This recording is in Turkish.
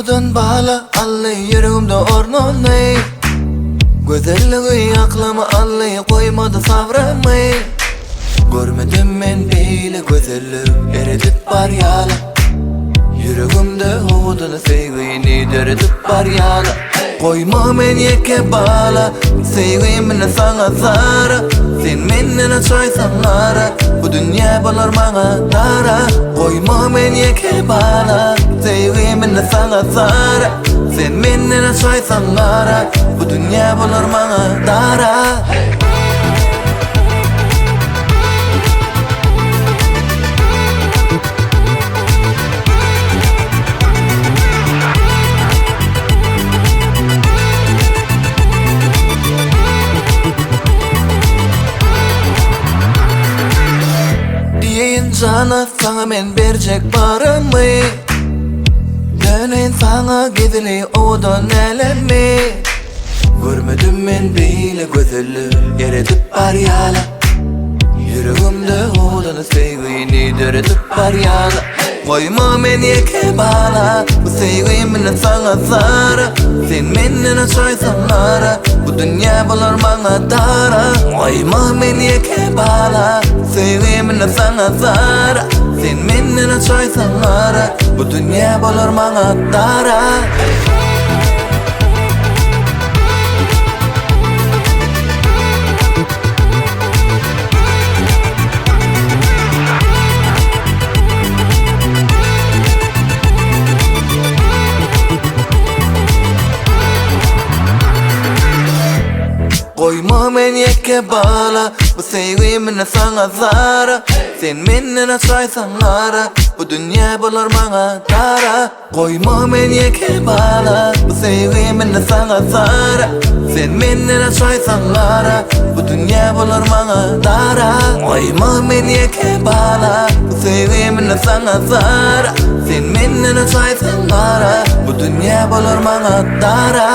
Odan bağla Allay yüreğimde ornolay Güzelliği aklıma allay koymadı savramay Görmedim men beyle güzellik eredip bar yala Yüreğimde odunu sevgini deredip bar yala Koyma men yeke bağla sevgimini sana zara Sen mennine çoysanlara bu dünya bular bana dara Koyma men yeke bağla sevgimini sana zara Sen mennine çoysanlara bu dünya bular bana dara Sana sana men bercek barımı Dönen sana gidili odan elemi Görmedim men beyle güzellik eredip bar yala Yüreğimde odanı sevgini deredip bar yala Koyma men yeke bağla bu sevgimini sana zara Sen mennine çoysanlara bu dünya bular bana dara Koyma men yeke bağla sevgimini sana zara Sen mennine çoysanlara bu dünya bular bana dara Koyma men yeke bağla bu sevgimini sana zara Sen mennine çoysanlara bu dünya bular bana dara Koyma men yeke bağla bu sevgimini sana zara Sen mennine çoysanlara bu dünya bular bana dara Koyma men yeke bağla bu sevgimini sana zara Sen mennine çoysanlara bu dünya bular bana dara